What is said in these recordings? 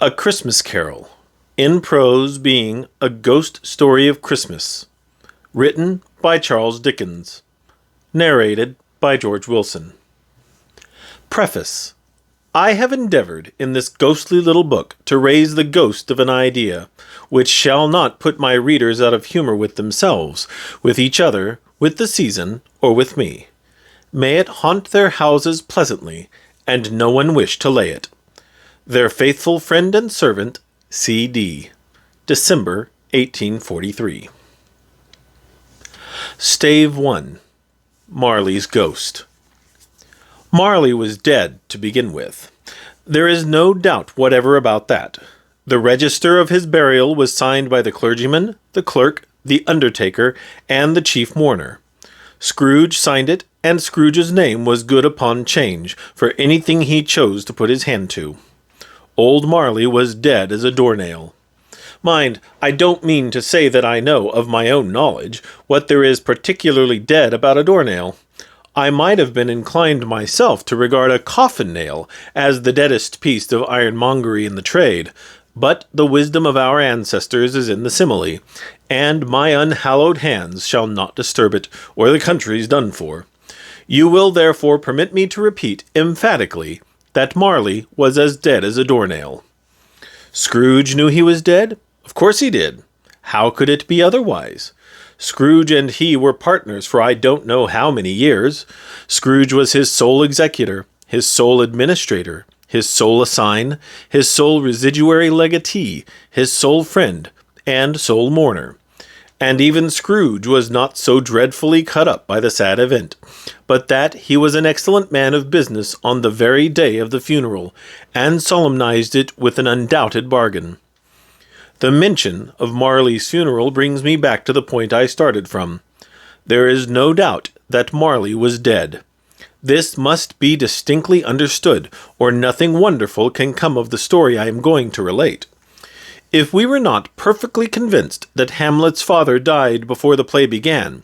A Christmas Carol, in prose being A Ghost Story of Christmas, written by Charles Dickens, narrated by George Willson. Preface. I have endeavored in this ghostly little book to raise the ghost of an idea, which shall not put my readers out of humor with themselves, with each other, with the season, or with me. May it haunt their houses pleasantly, and no one wish to lay it. Their faithful friend and servant, C.D. December 1843. Stave 1. Marley's Ghost. Marley was dead to begin with. There is no doubt whatever about that. The register of his burial was signed by the clergyman, the clerk, the undertaker, and the chief mourner. Scrooge signed it, and Scrooge's name was good upon change for anything he chose to put his hand to. Old Marley was dead as a doornail. Mind, I don't mean to say that I know, of my own knowledge, what there is particularly dead about a doornail. I might have been inclined myself to regard a coffin-nail as the deadest piece of ironmongery in the trade, but the wisdom of our ancestors is in the simile, and my unhallowed hands shall not disturb it, or the country's done for. You will therefore permit me to repeat emphatically that Marley was as dead as a doornail. Scrooge knew he was dead? Of course he did. How could it be otherwise? Scrooge and he were partners for I don't know how many years. Scrooge was his sole executor, his sole administrator, his sole assign, his sole residuary legatee, his sole friend, and sole mourner. And even Scrooge was not so dreadfully cut up by the sad event, but that he was an excellent man of business on the very day of the funeral, and solemnized it with an undoubted bargain. The mention of Marley's funeral brings me back to the point I started from. There is no doubt that Marley was dead. This must be distinctly understood, or nothing wonderful can come of the story I am going to relate. If we were not perfectly convinced that Hamlet's father died before the play began,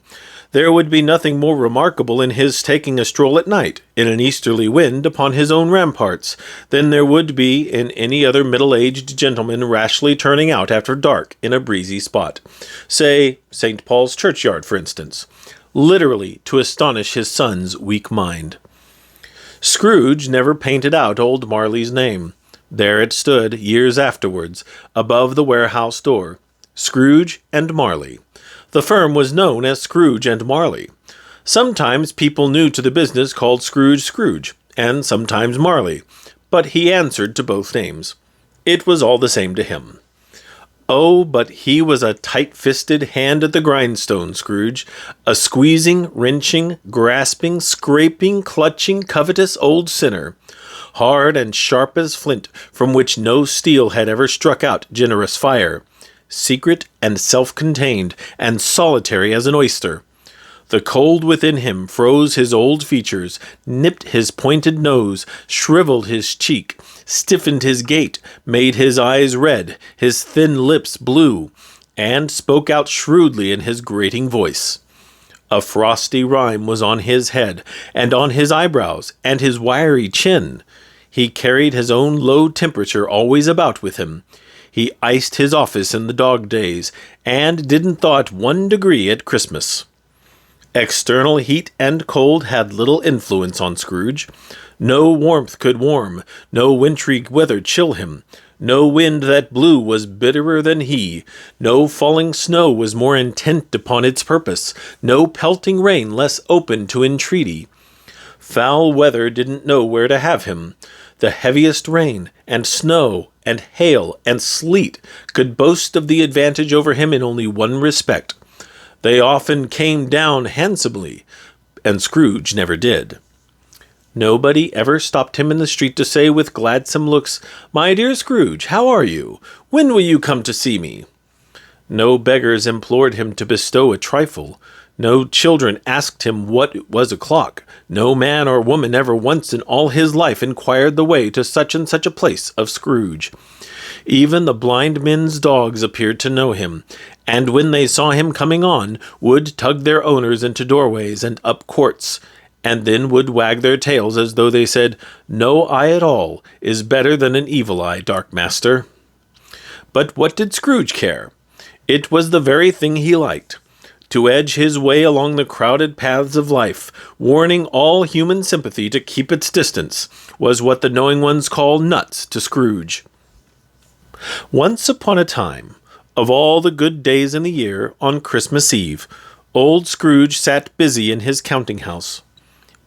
there would be nothing more remarkable in his taking a stroll at night, in an easterly wind, upon his own ramparts, than there would be in any other middle-aged gentleman rashly turning out after dark in a breezy spot, say St. Paul's churchyard, for instance, literally to astonish his son's weak mind. Scrooge never painted out old Marley's name. There it stood, years afterwards, above the warehouse door. Scrooge and Marley. The firm was known as Scrooge and Marley. Sometimes people new to the business called Scrooge Scrooge, and sometimes Marley, but he answered to both names. It was all the same to him. Oh, but he was a tight-fisted hand at the grindstone, Scrooge, a squeezing, wrenching, grasping, scraping, clutching, covetous old sinner, hard and sharp as flint, from which no steel had ever struck out generous fire, secret and self-contained, and solitary as an oyster. The cold within him froze his old features, nipped his pointed nose, shriveled his cheek, stiffened his gait, made his eyes red, his thin lips blue, and spoke out shrewdly in his grating voice. A frosty rime was on his head, and on his eyebrows, and his wiry chin. He carried his own low temperature always about with him. He iced his office in the dog days, and didn't thaw it 1 degree at Christmas. External heat and cold had little influence on Scrooge. No warmth could warm, no wintry weather chill him. No wind that blew was bitterer than he. No falling snow was more intent upon its purpose. No pelting rain less open to entreaty. Foul weather didn't know where to have him. The heaviest rain, and snow, and hail, and sleet could boast of the advantage over him in only one respect. They often came down handsomely, and Scrooge never did. Nobody ever stopped him in the street to say with gladsome looks, "My dear Scrooge, how are you? When will you come to see me?" No beggars implored him to bestow a trifle. No children asked him what it was o'clock. No man or woman ever once in all his life inquired the way to such and such a place of Scrooge. Even the blind men's dogs appeared to know him, and when they saw him coming on, would tug their owners into doorways and up courts, and then would wag their tails as though they said, "No eye at all is better than an evil eye, dark master." But what did Scrooge care? It was the very thing he liked. To edge his way along the crowded paths of life, warning all human sympathy to keep its distance, was what the knowing ones call nuts to Scrooge. Once upon a time, of all the good days in the year, on Christmas Eve, old Scrooge sat busy in his counting-house.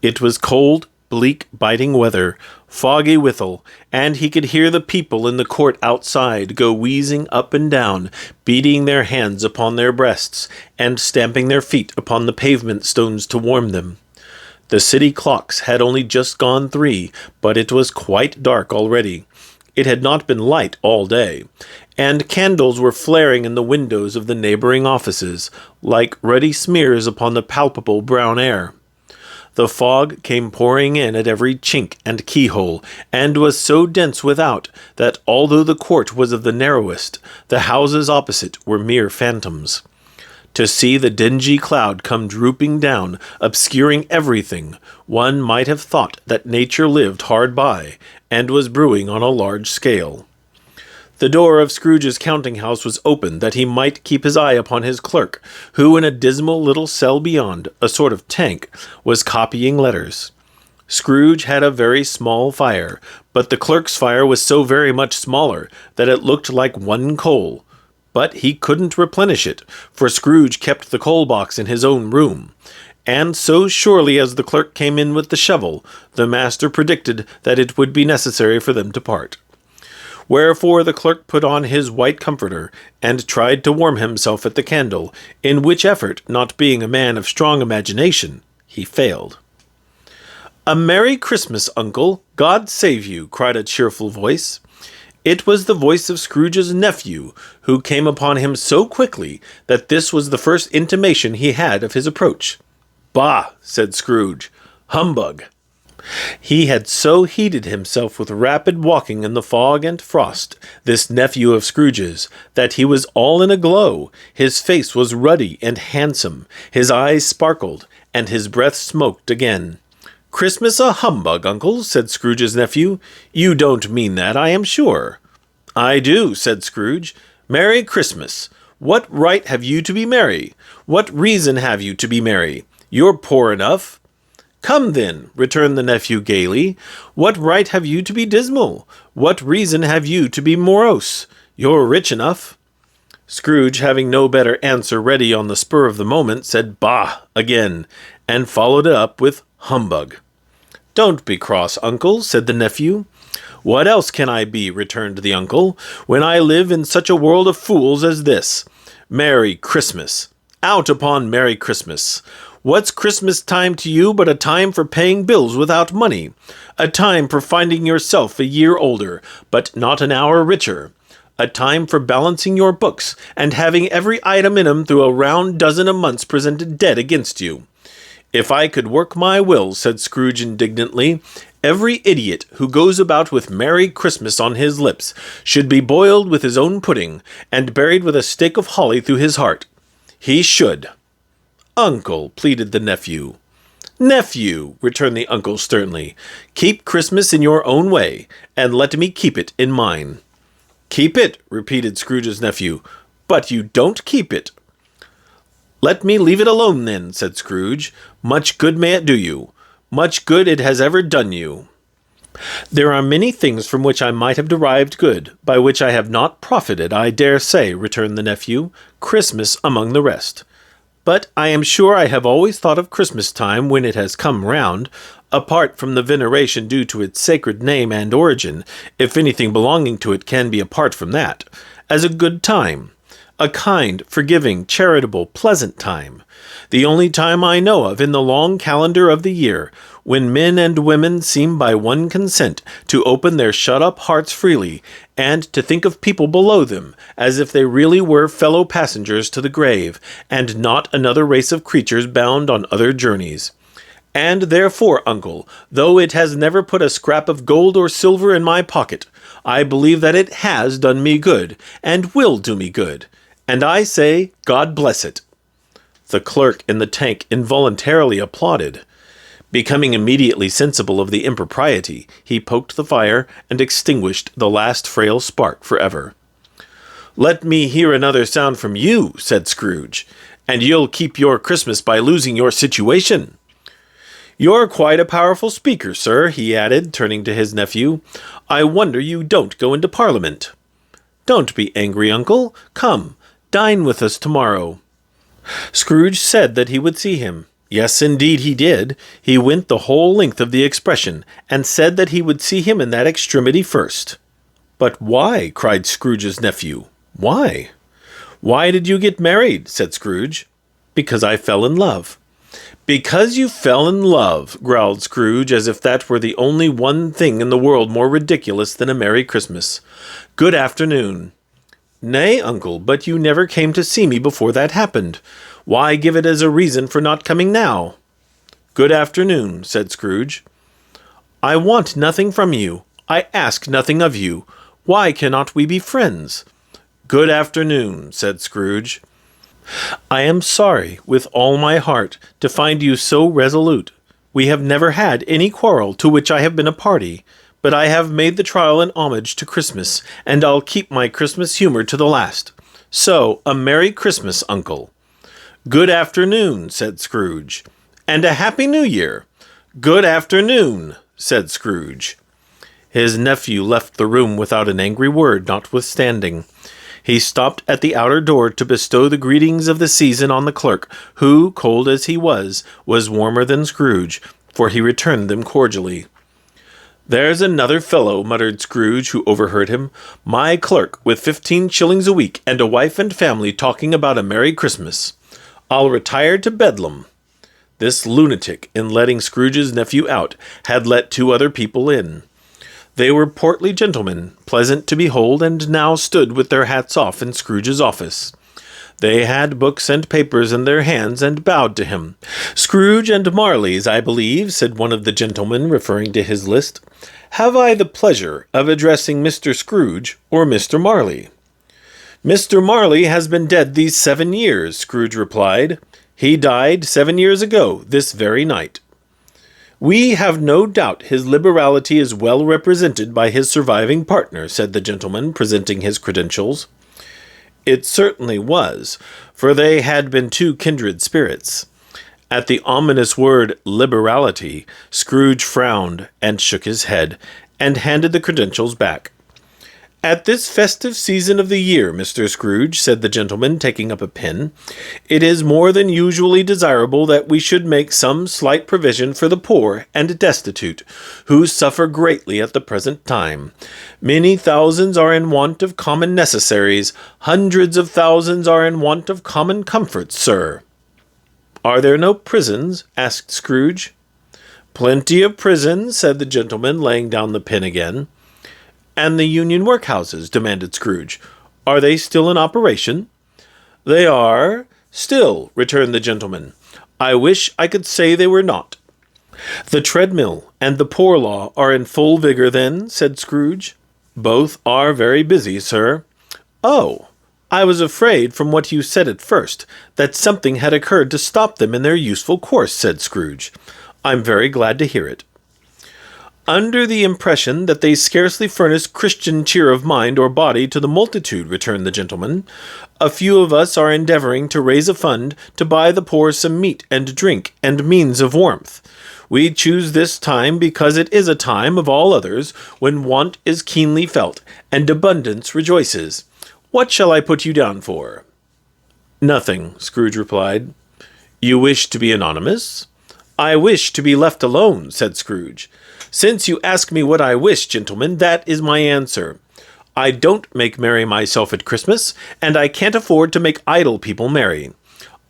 It was cold, bleak, biting weather, foggy withal, and he could hear the people in the court outside go wheezing up and down, beating their hands upon their breasts, and stamping their feet upon the pavement stones to warm them. The city clocks had only just gone 3, but it was quite dark already. It had not been light all day, and candles were flaring in the windows of the neighboring offices, like ruddy smears upon the palpable brown air. The fog came pouring in at every chink and keyhole, and was so dense without that, although the court was of the narrowest, the houses opposite were mere phantoms. To see the dingy cloud come drooping down, obscuring everything, one might have thought that nature lived hard by, and was brewing on a large scale. The door of Scrooge's counting-house was open that he might keep his eye upon his clerk, who in a dismal little cell beyond, a sort of tank, was copying letters. Scrooge had a very small fire, but the clerk's fire was so very much smaller that it looked like one coal. But he couldn't replenish it, for Scrooge kept the coal-box in his own room. And so surely as the clerk came in with the shovel, the master predicted that it would be necessary for them to part. Wherefore the clerk put on his white comforter, and tried to warm himself at the candle, in which effort, not being a man of strong imagination, he failed. "A Merry Christmas, Uncle! God save you!" cried a cheerful voice. It was the voice of Scrooge's nephew, who came upon him so quickly that this was the first intimation he had of his approach. "Bah!" said Scrooge. "Humbug!" He had so heated himself with rapid walking in the fog and frost, this nephew of Scrooge's, that he was all in a glow. His face was ruddy and handsome, his eyes sparkled, and his breath smoked again. "Christmas a humbug, Uncle," said Scrooge's nephew. "You don't mean that, I am sure." "I do," said Scrooge. "Merry Christmas! What right have you to be merry? What reason have you to be merry? You're poor enough." "Come, then," returned the nephew gaily, "what right have you to be dismal? What reason have you to be morose? You're rich enough." Scrooge, having no better answer ready on the spur of the moment, said "Bah!" again, and followed it up with "Humbug." "Don't be cross, Uncle," said the nephew. "What else can I be," returned the uncle, "when I live in such a world of fools as this? Merry Christmas! Out upon Merry Christmas! What's Christmas time to you but a time for paying bills without money? A time for finding yourself a year older, but not an hour richer? A time for balancing your books, and having every item in 'em through a round dozen a months presented dead against you? If I could work my will," said Scrooge indignantly, "every idiot who goes about with Merry Christmas on his lips should be boiled with his own pudding, and buried with a stake of holly through his heart. He should." "Uncle," pleaded the nephew. "Nephew," returned the uncle sternly, "keep Christmas in your own way, and let me keep it in mine." "Keep it," repeated Scrooge's nephew, "but you don't keep it." "Let me leave it alone, then," said Scrooge. "Much good may it do you. Much good it has ever done you." "There are many things from which I might have derived good, by which I have not profited, I dare say," returned the nephew, "Christmas among the rest. But I am sure I have always thought of Christmas time when it has come round, apart from the veneration due to its sacred name and origin, if anything belonging to it can be apart from that, as a good time, a kind, forgiving, charitable, pleasant time, the only time I know of in the long calendar of the year, when men and women seem by one consent to open their shut-up hearts freely, and to think of people below them, as if they really were fellow passengers to the grave, and not another race of creatures bound on other journeys. And therefore, Uncle, though it has never put a scrap of gold or silver in my pocket, I believe that it has done me good, and will do me good, and I say, God bless it." The clerk in the tank involuntarily applauded. Becoming immediately sensible of the impropriety, he poked the fire and extinguished the last frail spark forever. "Let me hear another sound from you," said Scrooge, "and you'll keep your Christmas by losing your situation. You're quite a powerful speaker, sir," he added, turning to his nephew. "I wonder you don't go into Parliament." "Don't be angry, uncle. Come, dine with us tomorrow." Scrooge said that he would see him. Yes, indeed he did. He went the whole length of the expression, and said that he would see him in that extremity first. "But why?" cried Scrooge's nephew. "Why?" "Why did you get married?" said Scrooge. "Because I fell in love." "Because you fell in love," growled Scrooge, as if that were the only one thing in the world more ridiculous than a Merry Christmas. "Good afternoon." "Nay, uncle, but you never came to see me before that happened. Why give it as a reason for not coming now?" "Good afternoon," said Scrooge. "I want nothing from you. I ask nothing of you. Why cannot we be friends?" "Good afternoon," said Scrooge. "I am sorry, with all my heart, to find you so resolute. We have never had any quarrel to which I have been a party, but I have made the trial an homage to Christmas, and I'll keep my Christmas humor to the last. So, a Merry Christmas, uncle." "Good afternoon," said Scrooge. "And a Happy New Year." "Good afternoon," said Scrooge. His nephew left the room without an angry word, notwithstanding. He stopped at the outer door to bestow the greetings of the season on the clerk, who, cold as he was warmer than Scrooge, for he returned them cordially. "There's another fellow," muttered Scrooge, who overheard him. "My clerk, with 15 shillings a week, and a wife and family, talking about a Merry Christmas. I'll retire to Bedlam." This lunatic, in letting Scrooge's nephew out, had let 2 other people in. They were portly gentlemen, pleasant to behold, and now stood with their hats off in Scrooge's office. They had books and papers in their hands, and bowed to him. "Scrooge and Marley's, I believe," said one of the gentlemen, referring to his list. "Have I the pleasure of addressing Mr. Scrooge or Mr. Marley?" "Mr. Marley has been dead these 7 years," Scrooge replied. "He died 7 years ago, this very night." "We have no doubt his liberality is well represented by his surviving partner," said the gentleman, presenting his credentials. It certainly was, for they had been 2 kindred spirits. At the ominous word liberality, Scrooge frowned and shook his head, and handed the credentials back. "At this festive season of the year, Mr. Scrooge," said the gentleman, taking up a pen, "it is more than usually desirable that we should make some slight provision for the poor and destitute, who suffer greatly at the present time. Many thousands are in want of common necessaries. Hundreds of thousands are in want of common comforts, sir." "Are there no prisons?" asked Scrooge. "Plenty of prisons," said the gentleman, laying down the pen again. "And the Union workhouses?" demanded Scrooge. "Are they still in operation?" "They are still," returned the gentleman. "I wish I could say they were not." "The treadmill and the poor law are in full vigor, then?" said Scrooge. "Both are very busy, sir." "Oh, I was afraid, from what you said at first, that something had occurred to stop them in their useful course," said Scrooge. "I'm very glad to hear it." "Under the impression that they scarcely furnish Christian cheer of mind or body to the multitude," returned the gentleman, "a few of us are endeavoring to raise a fund to buy the poor some meat and drink and means of warmth. We choose this time because it is a time, of all others, when want is keenly felt, and abundance rejoices. What shall I put you down for?" "Nothing," Scrooge replied. "You wish to be anonymous?" "I wish to be left alone," said Scrooge. "Since you ask me what I wish, gentlemen, that is my answer. I don't make merry myself at Christmas, and I can't afford to make idle people merry.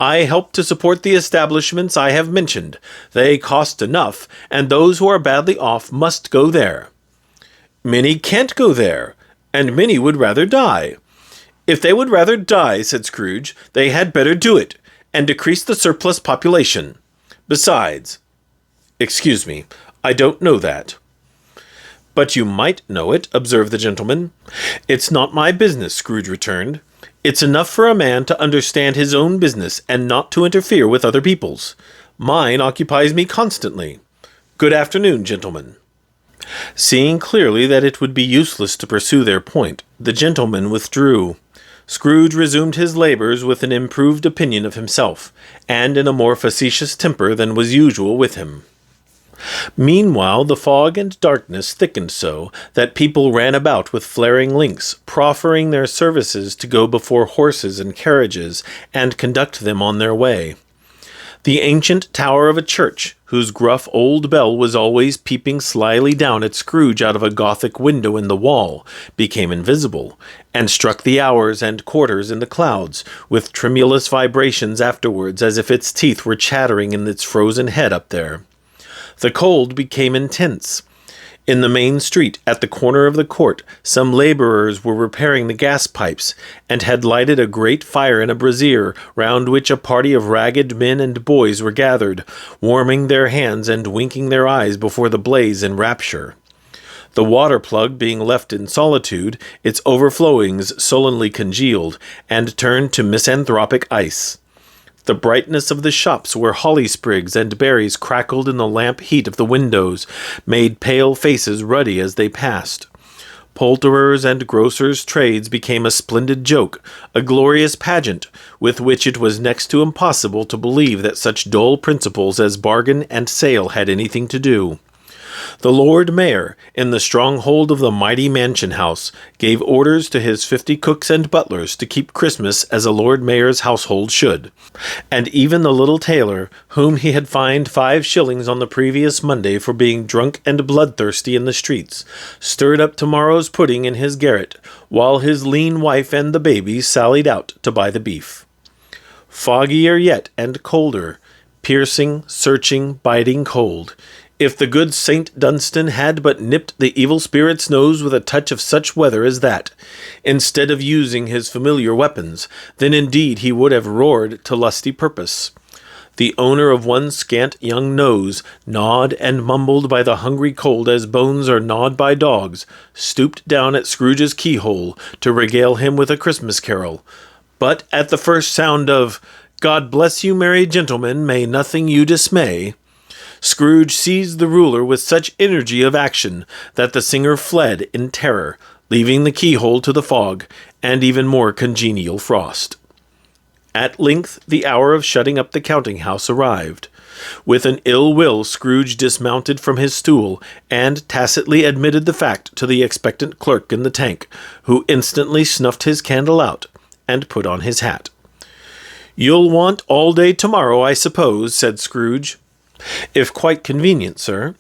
I help to support the establishments I have mentioned. They cost enough, and those who are badly off must go there." "Many can't go there, and many would rather die." "If they would rather die," said Scrooge, "they had better do it, and decrease the surplus population. Besides—" "Excuse me, I don't know that." "But you might know it," observed the gentleman. "It's not my business," Scrooge returned. "It's enough for a man to understand his own business and not to interfere with other people's. Mine occupies me constantly. Good afternoon, gentlemen." Seeing clearly that it would be useless to pursue their point, the gentlemen withdrew. Scrooge resumed his labours with an improved opinion of himself, and in a more facetious temper than was usual with him. Meanwhile the fog and darkness thickened so that people ran about with flaring links, proffering their services to go before horses and carriages and conduct them on their way. The ancient tower of a church, whose gruff old bell was always peeping slyly down at Scrooge out of a Gothic window in the wall, became invisible, and struck the hours and quarters in the clouds, with tremulous vibrations afterwards, as if its teeth were chattering in its frozen head up there. The cold became intense. In the main street, at the corner of the court, some labourers were repairing the gas pipes, and had lighted a great fire in a brazier, round which a party of ragged men and boys were gathered, warming their hands and winking their eyes before the blaze in rapture. The water-plug being left in solitude, its overflowings sullenly congealed, and turned to misanthropic ice. The brightness of the shops where holly sprigs and berries crackled in the lamp heat of the windows made pale faces ruddy as they passed. Poulterers' and grocers' trades became a splendid joke, a glorious pageant, with which it was next to impossible to believe that such dull principles as bargain and sale had anything to do. The Lord Mayor, in the stronghold of the mighty mansion house, gave orders to his 50 cooks and butlers to keep Christmas as a Lord Mayor's household should, and even the little tailor, whom he had fined 5 shillings on the previous Monday for being drunk and bloodthirsty in the streets, stirred up tomorrow's pudding in his garret, while his lean wife and the baby sallied out to buy the beef. Foggier yet and colder, piercing, searching, biting cold. If the good Saint Dunstan had but nipped the evil spirit's nose with a touch of such weather as that, instead of using his familiar weapons, then indeed he would have roared to lusty purpose. The owner of one scant young nose, gnawed and mumbled by the hungry cold as bones are gnawed by dogs, stooped down at Scrooge's keyhole to regale him with a Christmas carol. But at the first sound of "God bless you, merry gentlemen, may nothing you dismay," Scrooge seized the ruler with such energy of action that the singer fled in terror, leaving the keyhole to the fog and even more congenial frost. At length the hour of shutting up the counting-house arrived. With an ill will Scrooge dismounted from his stool and tacitly admitted the fact to the expectant clerk in the tank, who instantly snuffed his candle out and put on his hat. "You'll want all day tomorrow, I suppose," said Scrooge. "If quite convenient, sir."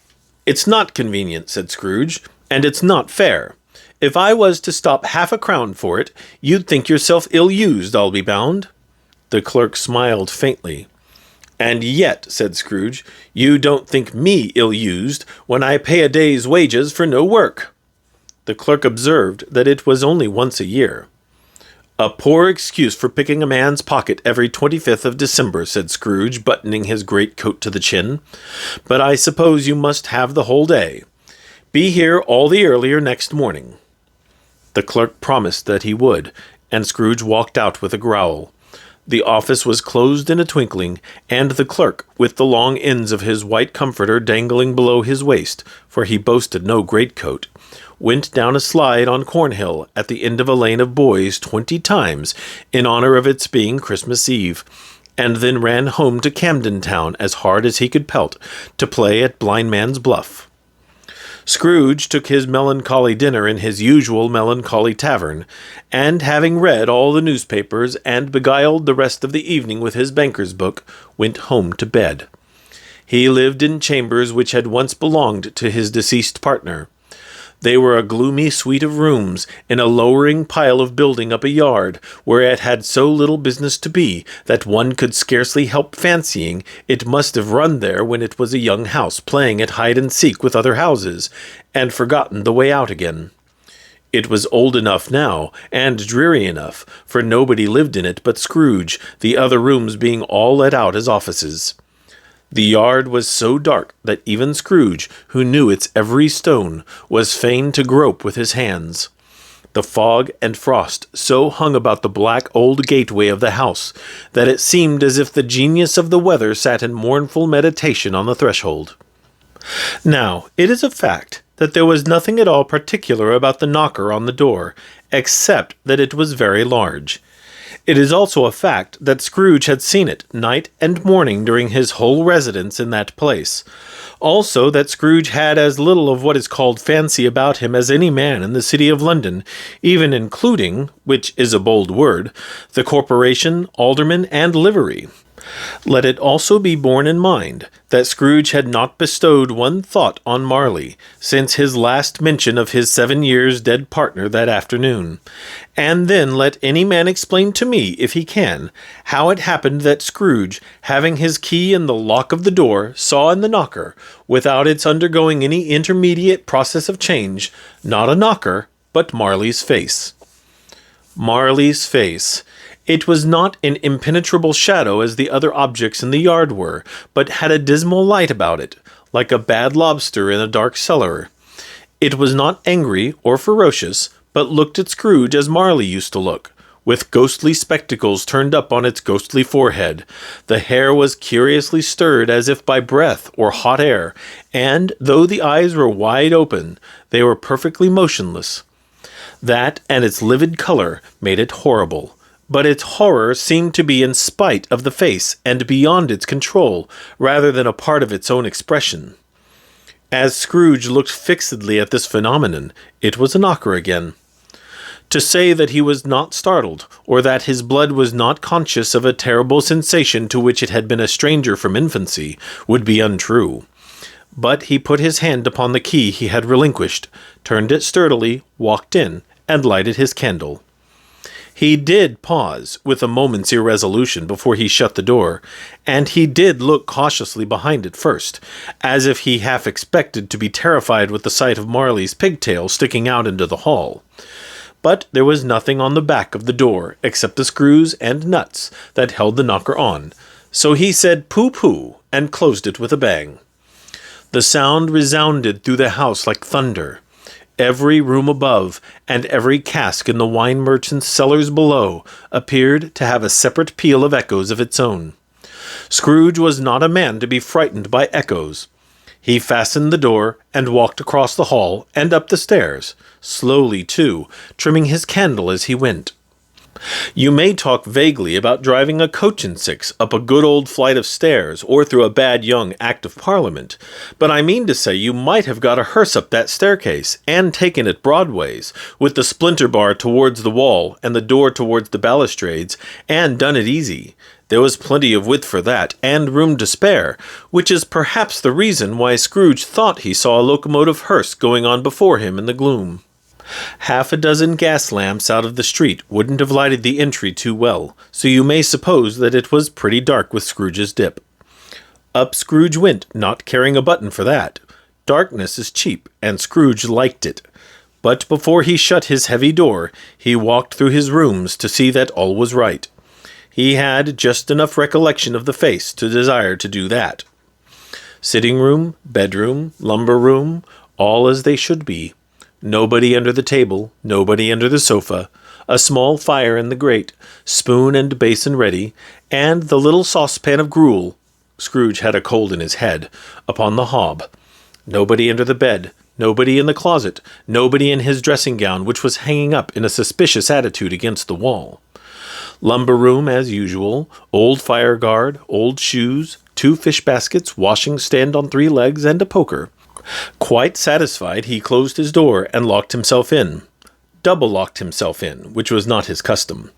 "It's not convenient," said Scrooge, "and it's not fair. If I was to stop 1/2 a crown for it, you'd think yourself ill-used, I'll be bound." The clerk smiled faintly. "And yet," said Scrooge, "you don't think me ill-used when I pay a day's wages for no work." The clerk observed that it was only once a year. "A poor excuse for picking a man's pocket every 25th of December," said Scrooge, buttoning his greatcoat to the chin. "But I suppose you must have the whole day. Be here all the earlier next morning." The clerk promised that he would, and Scrooge walked out with a growl. The office was closed in a twinkling, and the clerk, with the long ends of his white comforter dangling below his waist, for he boasted no greatcoat, went down a slide on Cornhill at the end of a lane of boys 20 times in honor of its being Christmas Eve, and then ran home to Camden Town as hard as he could pelt to play at Blindman's Bluff. Scrooge took his melancholy dinner in his usual melancholy tavern, and having read all the newspapers and beguiled the rest of the evening with his banker's book, went home to bed. He lived in chambers which had once belonged to his deceased partner. They were a gloomy suite of rooms in a lowering pile of building up a yard, where it had so little business to be that one could scarcely help fancying it must have run there when it was a young house playing at hide-and-seek with other houses, and forgotten the way out again. It was old enough now, and dreary enough, for nobody lived in it but Scrooge, the other rooms being all let out as offices. The yard was so dark that even Scrooge, who knew its every stone, was fain to grope with his hands. The fog and frost so hung about the black old gateway of the house that it seemed as if the genius of the weather sat in mournful meditation on the threshold. Now, it is a fact that there was nothing at all particular about the knocker on the door, except that it was very large. It is also a fact that Scrooge had seen it night and morning during his whole residence in that place. Also that Scrooge had as little of what is called fancy about him as any man in the city of London, even including, which is a bold word, the corporation, aldermen, and livery. Let it also be borne in mind that Scrooge had not bestowed one thought on Marley since his last mention of his 7 years dead partner that afternoon. And then let any man explain to me, if he can, how it happened that Scrooge, having his key in the lock of the door, saw in the knocker, without its undergoing any intermediate process of change, not a knocker, but Marley's face. Marley's face. It was not an impenetrable shadow as the other objects in the yard were, but had a dismal light about it, like a bad lobster in a dark cellar. It was not angry or ferocious, but looked at Scrooge as Marley used to look, with ghostly spectacles turned up on its ghostly forehead. The hair was curiously stirred as if by breath or hot air, and, though the eyes were wide open, they were perfectly motionless. That and its livid color made it horrible. But its horror seemed to be in spite of the face and beyond its control, rather than a part of its own expression. As Scrooge looked fixedly at this phenomenon, it was a knocker again. To say that he was not startled, or that his blood was not conscious of a terrible sensation to which it had been a stranger from infancy, would be untrue. But he put his hand upon the key he had relinquished, turned it sturdily, walked in, and lighted his candle. He did pause, with a moment's irresolution, before he shut the door, and he did look cautiously behind it first, as if he half expected to be terrified with the sight of Marley's pigtail sticking out into the hall. But there was nothing on the back of the door, except the screws and nuts that held the knocker on, so he said "Pooh-pooh," and closed it with a bang. The sound resounded through the house like thunder. Every room above, and every cask in the wine merchant's cellars below, appeared to have a separate peal of echoes of its own. Scrooge was not a man to be frightened by echoes. He fastened the door, and walked across the hall, and up the stairs, slowly too, trimming his candle as he went. You may talk vaguely about driving a coach and six up a good old flight of stairs, or through a bad young Act of Parliament, but I mean to say you might have got a hearse up that staircase, and taken it broadways, with the splinter bar towards the wall, and the door towards the balustrades, and done it easy. There was plenty of width for that, and room to spare, which is perhaps the reason why Scrooge thought he saw a locomotive hearse going on before him in the gloom. Half a dozen gas lamps out of the street wouldn't have lighted the entry too well, so you may suppose that it was pretty dark with Scrooge's dip. Up Scrooge went, not caring a button for that. Darkness is cheap, and Scrooge liked it. But before he shut his heavy door, he walked through his rooms to see that all was right. He had just enough recollection of the face to desire to do that. Sitting room, bedroom, lumber room, all as they should be. Nobody under the table, nobody under the sofa, a small fire in the grate, spoon and basin ready, and the little saucepan of gruel (Scrooge had a cold in his head) upon the hob. Nobody under the bed, nobody in the closet, nobody in his dressing-gown, which was hanging up in a suspicious attitude against the wall. Lumber room as usual, old fire guard, old shoes, 2 fish baskets, washing stand on 3 legs, and a poker. Quite satisfied, he closed his door and locked himself in. Double-locked himself in, which was not his custom.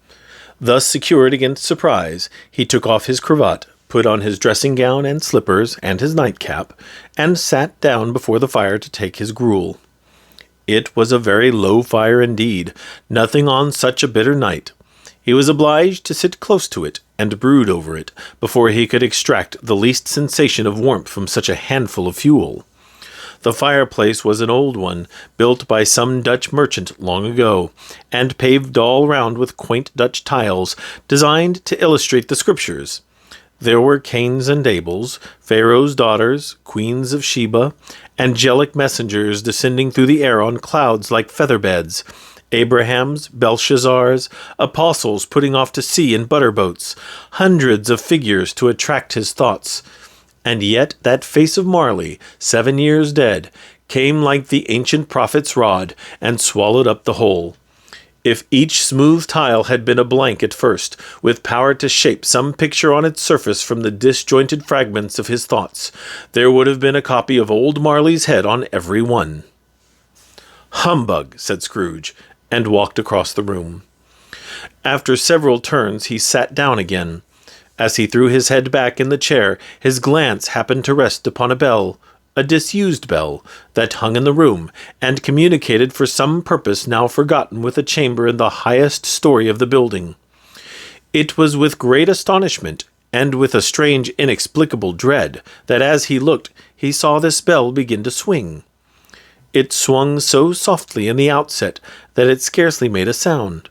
Thus secured against surprise, he took off his cravat, put on his dressing-gown and slippers and his nightcap, and sat down before the fire to take his gruel. It was a very low fire indeed, nothing on such a bitter night. He was obliged to sit close to it and brood over it before he could extract the least sensation of warmth from such a handful of fuel. The fireplace was an old one, built by some Dutch merchant long ago, and paved all round with quaint Dutch tiles, designed to illustrate the Scriptures. There were Cains and Abels, Pharaoh's daughters, queens of Sheba, angelic messengers descending through the air on clouds like feather-beds, Abrahams, Belshazzars, apostles putting off to sea in butter boats, hundreds of figures to attract his thoughts. And yet that face of Marley, 7 years dead, came like the ancient prophet's rod, and swallowed up the whole. If each smooth tile had been a blank at first, with power to shape some picture on its surface from the disjointed fragments of his thoughts, there would have been a copy of old Marley's head on every one. "Humbug," said Scrooge, and walked across the room. After several turns, he sat down again. As he threw his head back in the chair, his glance happened to rest upon a bell, a disused bell, that hung in the room, and communicated for some purpose now forgotten with a chamber in the highest story of the building. It was with great astonishment, and with a strange inexplicable dread, that as he looked, he saw this bell begin to swing. It swung so softly in the outset that it scarcely made a sound,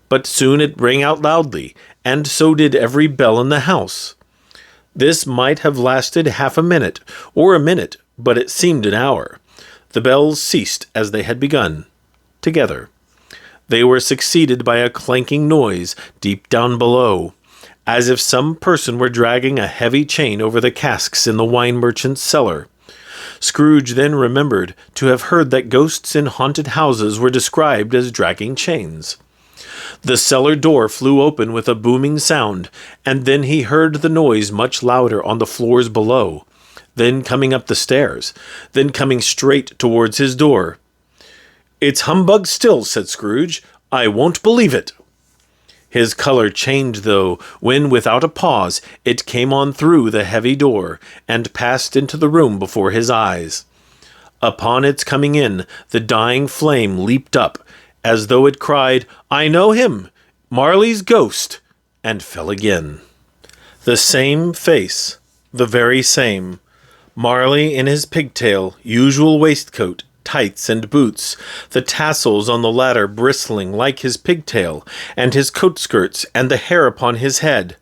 but soon it rang out loudly, and so did every bell in the house. This might have lasted half a minute, or a minute, but it seemed an hour. The bells ceased as they had begun, together. They were succeeded by a clanking noise deep down below, as if some person were dragging a heavy chain over the casks in the wine merchant's cellar. Scrooge then remembered to have heard that ghosts in haunted houses were described as dragging chains. The cellar door flew open with a booming sound, and then he heard the noise much louder on the floors below, then coming up the stairs, then coming straight towards his door. "It's humbug still," said Scrooge. "I won't believe it." His color changed, though, when, without a pause, it came on through the heavy door, and passed into the room before his eyes. Upon its coming in, the dying flame leaped up, as though it cried, "I know him! Marley's ghost!" and fell again. The same face, the very same. Marley in his pigtail, usual waistcoat, tights and boots, the tassels on the latter bristling like his pigtail, and his coat-skirts, and the hair upon his head.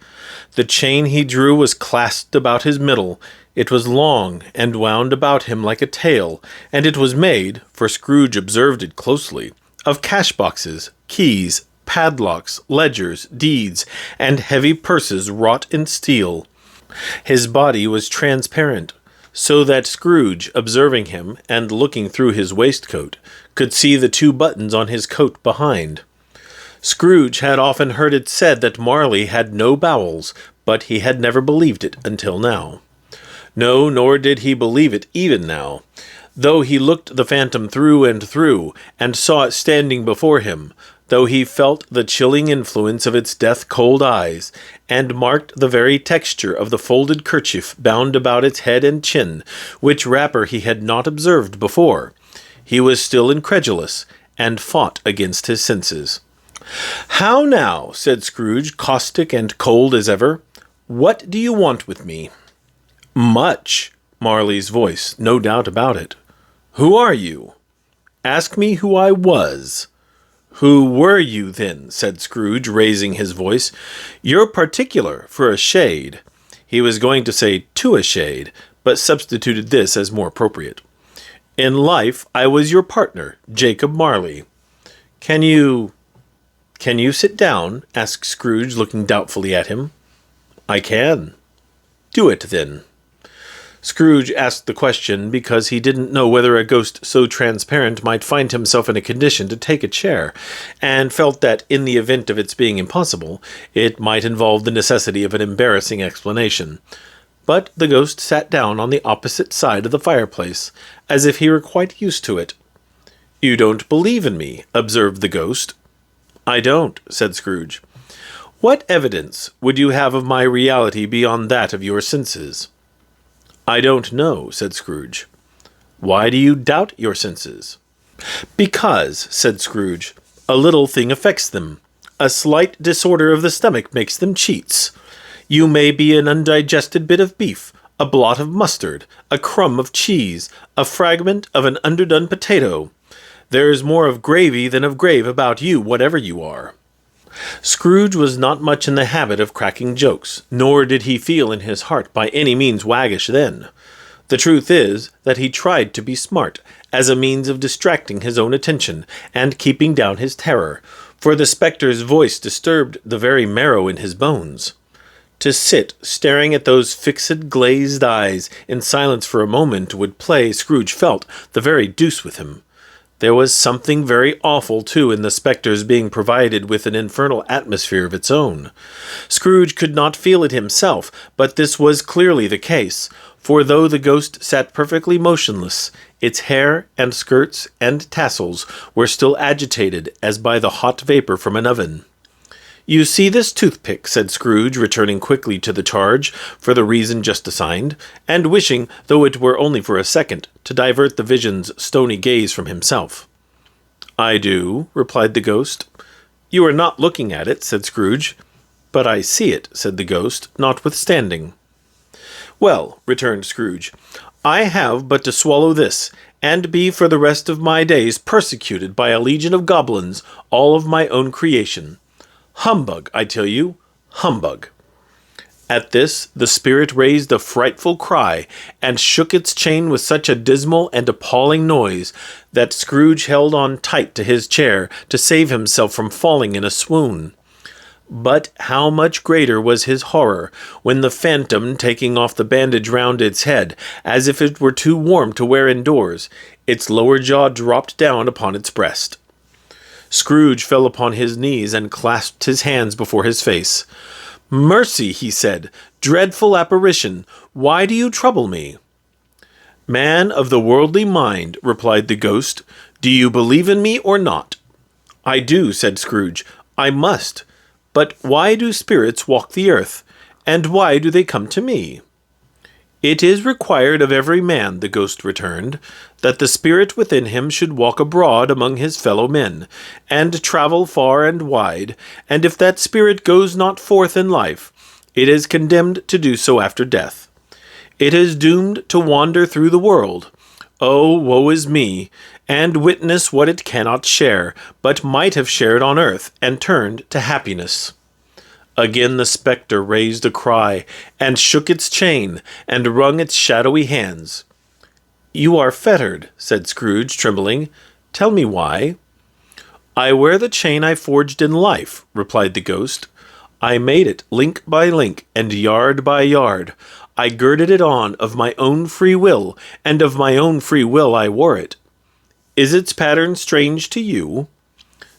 The chain he drew was clasped about his middle. It was long, and wound about him like a tail, and it was made, for Scrooge observed it closely, of cash-boxes, keys, padlocks, ledgers, deeds, and heavy purses wrought in steel. His body was transparent, so that Scrooge, observing him, and looking through his waistcoat, could see the 2 buttons on his coat behind. Scrooge had often heard it said that Marley had no bowels, but he had never believed it until now. No, nor did he believe it even now, though he looked the phantom through, and saw it standing before him, though he felt the chilling influence of its death-cold eyes, and marked the very texture of the folded kerchief bound about its head and chin, which wrapper he had not observed before. He was still incredulous, and fought against his senses. "How now?" said Scrooge, caustic and cold as ever. "What do you want with me?" "Much." Marley's voice, no doubt about it. "Who are you?" "Ask me who I was." "Who were you, then?" said Scrooge, raising his voice. "You're particular, for a shade." He was going to say "to a shade," but substituted this as more appropriate. "In life, I was your partner, Jacob Marley." Can you sit down?" asked Scrooge, looking doubtfully at him. "I can." "Do it, then." Scrooge asked the question because he didn't know whether a ghost so transparent might find himself in a condition to take a chair, and felt that, in the event of its being impossible, it might involve the necessity of an embarrassing explanation. But the ghost sat down on the opposite side of the fireplace, as if he were quite used to it. "You don't believe in me," observed the ghost. "I don't," said Scrooge. "What evidence would you have of my reality beyond that of your senses?" "I don't know," said Scrooge. "Why do you doubt your senses?" "Because," said Scrooge, "a little thing affects them. A slight disorder of the stomach makes them cheats. You may be an undigested bit of beef, a blot of mustard, a crumb of cheese, a fragment of an underdone potato. There is more of gravy than of grave about you, whatever you are." Scrooge was not much in the habit of cracking jokes, nor did he feel in his heart by any means waggish then. The truth is that he tried to be smart, as a means of distracting his own attention, and keeping down his terror, for the spectre's voice disturbed the very marrow in his bones. To sit staring at those fixed glazed eyes in silence for a moment would play, Scrooge felt, the very deuce with him. There was something very awful, too, in the spectre's being provided with an infernal atmosphere of its own. Scrooge could not feel it himself, but this was clearly the case, for though the ghost sat perfectly motionless, its hair and skirts and tassels were still agitated as by the hot vapor from an oven. "You see this toothpick," said Scrooge, returning quickly to the charge for the reason just assigned, and wishing, though it were only for a second, to divert the vision's stony gaze from himself. "I do," replied the ghost. "You are not looking at it," said Scrooge. "But I see it," said the ghost, notwithstanding. "Well," returned Scrooge, "I have but to swallow this, and be for the rest of my days persecuted by a legion of goblins, all of my own creation. Humbug, I tell you, humbug." At this, the spirit raised a frightful cry, and shook its chain with such a dismal and appalling noise, that Scrooge held on tight to his chair to save himself from falling in a swoon. But how much greater was his horror, when the phantom, taking off the bandage round its head, as if it were too warm to wear indoors, its lower jaw dropped down upon its breast. Scrooge fell upon his knees and clasped his hands before his face. "Mercy," he said, "dreadful apparition, why do you trouble me?" "Man of the worldly mind," replied the ghost, "do you believe in me or not?" "I do," said Scrooge. "I must. But why do spirits walk the earth? And why do they come to me?" "It is required of every man," the ghost returned, "that the spirit within him should walk abroad among his fellow men, and travel far and wide, and if that spirit goes not forth in life, it is condemned to do so after death. It is doomed to wander through the world. Oh, woe is me, and witness what it cannot share, but might have shared on earth, and turned to happiness." Again the spectre raised a cry, and shook its chain, and wrung its shadowy hands. "You are fettered," said Scrooge, trembling. "Tell me why." "I wear the chain I forged in life," replied the ghost. "I made it link by link, and yard by yard. I girded it on of my own free will, and of my own free will I wore it. Is its pattern strange to you?"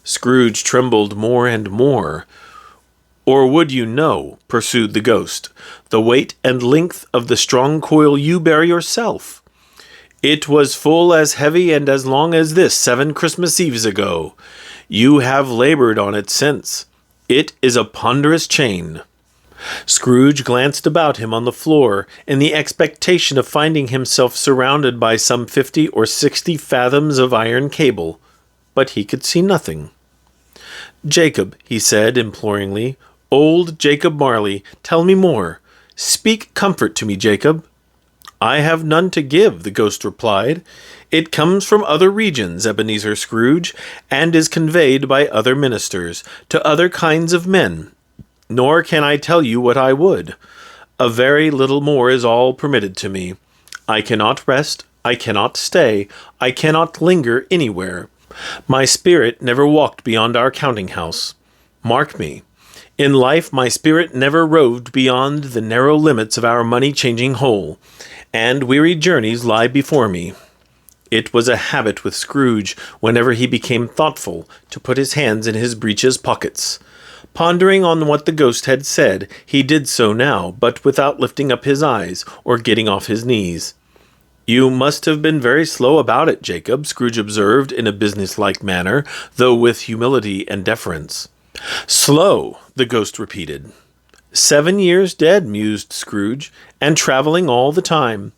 Scrooge trembled more and more. "Or would you know," pursued the ghost, "the weight and length of the strong coil you bear yourself? It was full as heavy and as long as this 7 Christmas Eves ago. You have labored on it since. It is a ponderous chain." Scrooge glanced about him on the floor in the expectation of finding himself surrounded by some 50 or 60 fathoms of iron cable, but he could see nothing. "Jacob," he said imploringly, "old Jacob Marley, tell me more. Speak comfort to me, Jacob." "I have none to give," the ghost replied. "It comes from other regions, Ebenezer Scrooge, and is conveyed by other ministers, to other kinds of men. Nor can I tell you what I would. A very little more is all permitted to me. I cannot rest, I cannot stay, I cannot linger anywhere. My spirit never walked beyond our counting-house. Mark me. In life my spirit never roved beyond the narrow limits of our money-changing hole, and weary journeys lie before me." It was a habit with Scrooge, whenever he became thoughtful, to put his hands in his breeches pockets. Pondering on what the ghost had said, he did so now, but without lifting up his eyes, or getting off his knees. "You must have been very slow about it, Jacob," Scrooge observed in a business-like manner, though with humility and deference. "Slow," the ghost repeated. 7 years dead," mused Scrooge, "and traveling all the time."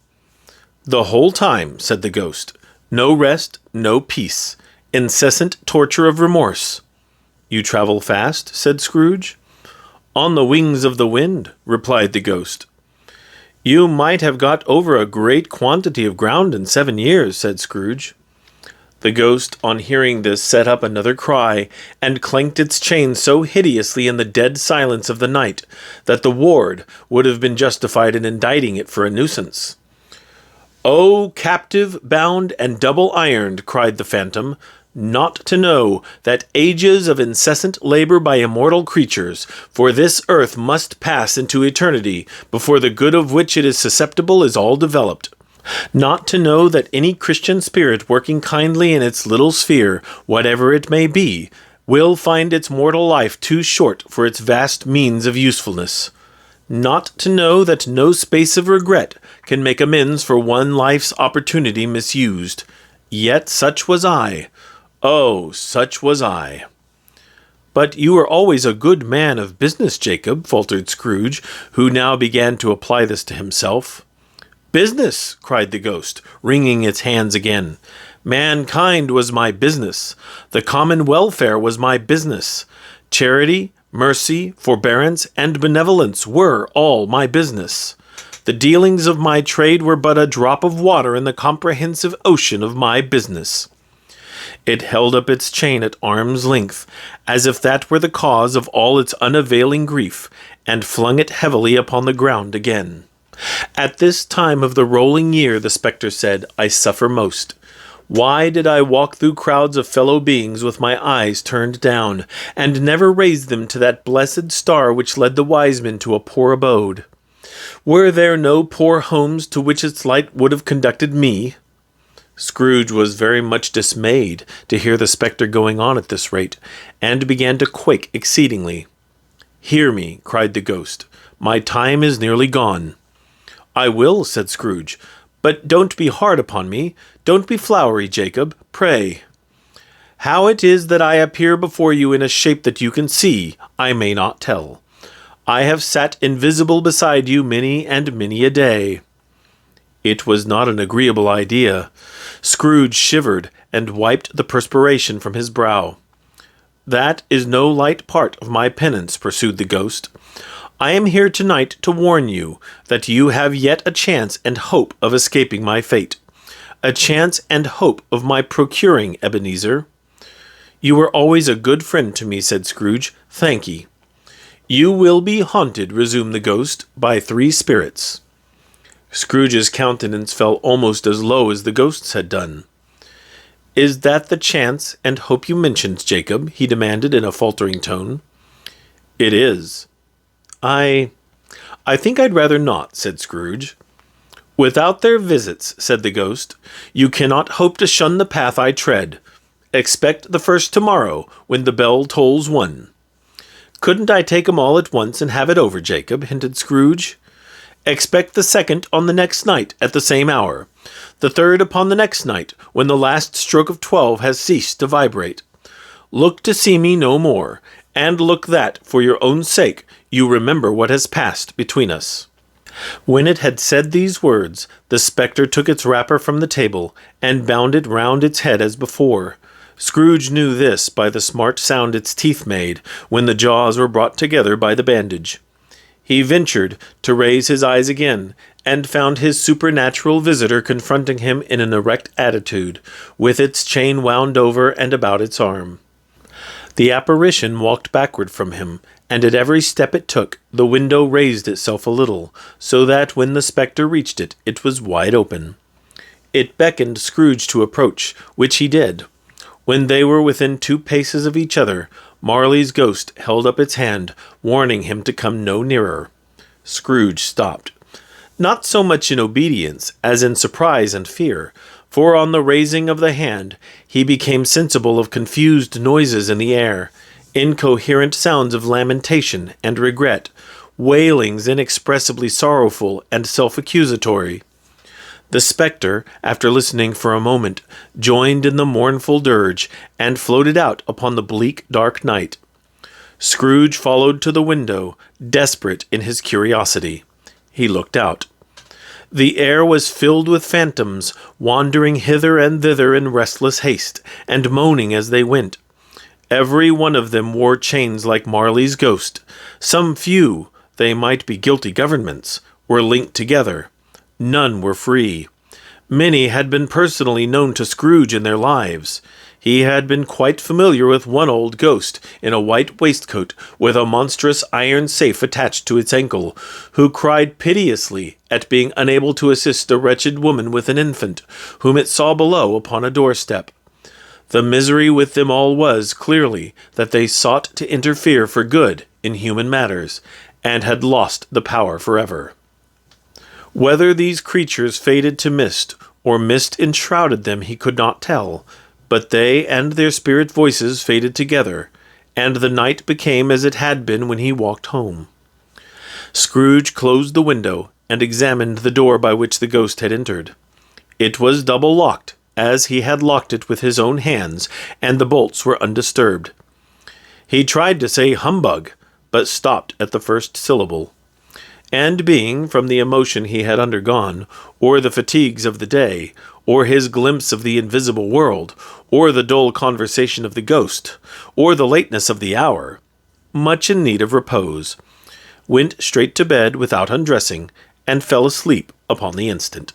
"The whole time," said the ghost. "No rest, no peace. Incessant torture of remorse." "You travel fast?" said Scrooge. "On the wings of the wind," replied the ghost. "You might have got over a great quantity of ground in 7 years," said Scrooge. The ghost, on hearing this, set up another cry, and clanked its chain so hideously in the dead silence of the night, that the ward would have been justified in indicting it for a nuisance. "O captive, bound, and double-ironed," cried the phantom, not to know that ages of incessant labor by immortal creatures, for this earth must pass into eternity, before the good of which it is susceptible is all developed. Not to know that any Christian spirit working kindly in its little sphere, whatever it may be, will find its mortal life too short for its vast means of usefulness. Not to know that no space of regret can make amends for one life's opportunity misused. Yet such was I. Oh, such was I. "But you were always a good man of business, Jacob," faltered Scrooge, who now began to apply this to himself. "Business!" cried the ghost, wringing its hands again. "Mankind was my business. The common welfare was my business. Charity, mercy, forbearance, and benevolence were all my business. The dealings of my trade were but a drop of water in the comprehensive ocean of my business." It held up its chain at arm's length, as if that were the cause of all its unavailing grief, and flung it heavily upon the ground again. "At this time of the rolling year," the spectre said, "I suffer most. Why did I walk through crowds of fellow beings with my eyes turned down, and never raise them to that blessed star which led the wise men to a poor abode? Were there no poor homes to which its light would have conducted me?" Scrooge was very much dismayed to hear the spectre going on at this rate, and began to quake exceedingly. "Hear me," cried the ghost. "My time is nearly gone." "I will," said Scrooge. "But don't be hard upon me. Don't be flowery, Jacob, pray. How it is that I appear before you in a shape that you can see, I may not tell. I have sat invisible beside you many and many a day." It was not an agreeable idea. Scrooge shivered and wiped the perspiration from his brow. "That is no light part of my penance," pursued the ghost. "I am here tonight to warn you that you have yet a chance and hope of escaping my fate. A chance and hope of my procuring Ebenezer." "You were always a good friend to me," said Scrooge. "Thank ye." "You will be haunted," resumed the ghost, "by 3 spirits." Scrooge's countenance fell almost as low as the ghost's had done. "Is that the chance and hope you mentioned, Jacob?" he demanded in a faltering tone. "It is." I think I'd rather not," said Scrooge. "Without their visits," said the ghost, "you cannot hope to shun the path I tread. Expect the first tomorrow, when the bell tolls 1. "Couldn't I take 'em all at once and have it over, Jacob?" hinted Scrooge. "Expect the second on the next night at the same hour. The third upon the next night, when the last stroke of 12 has ceased to vibrate. Look to see me no more, and look that, for your own sake, you remember what has passed between us." When it had said these words, the spectre took its wrapper from the table, and bound it round its head as before. Scrooge knew this by the smart sound its teeth made, when the jaws were brought together by the bandage. He ventured to raise his eyes again, and found his supernatural visitor confronting him in an erect attitude, with its chain wound over and about its arm. The apparition walked backward from him, and at every step it took, the window raised itself a little, so that when the spectre reached it, it was wide open. It beckoned Scrooge to approach, which he did. When they were within 2 paces of each other, Marley's ghost held up its hand, warning him to come no nearer. Scrooge stopped, not so much in obedience as in surprise and fear, for on the raising of the hand he became sensible of confused noises in the air, incoherent sounds of lamentation and regret, wailings inexpressibly sorrowful and self-accusatory. The spectre, after listening for a moment, joined in the mournful dirge, and floated out upon the bleak dark night. Scrooge followed to the window, desperate in his curiosity. He looked out. The air was filled with phantoms, wandering hither and thither in restless haste, and moaning as they went. Every one of them wore chains like Marley's ghost. Some few, they might be guilty governments, were linked together. None were free. Many had been personally known to Scrooge in their lives. He had been quite familiar with one old ghost, in a white waistcoat, with a monstrous iron safe attached to its ankle, who cried piteously at being unable to assist a wretched woman with an infant, whom it saw below upon a doorstep. The misery with them all was, clearly, that they sought to interfere for good in human matters, and had lost the power forever. Whether these creatures faded to mist, or mist enshrouded them, he could not tell, but they and their spirit voices faded together, and the night became as it had been when he walked home. Scrooge closed the window, and examined the door by which the ghost had entered. It was double-locked, as he had locked it with his own hands, and the bolts were undisturbed. He tried to say humbug, but stopped at the first syllable. And being, from the emotion he had undergone, or the fatigues of the day, or his glimpse of the invisible world, or the dull conversation of the ghost, or the lateness of the hour, much in need of repose, went straight to bed without undressing, and fell asleep upon the instant.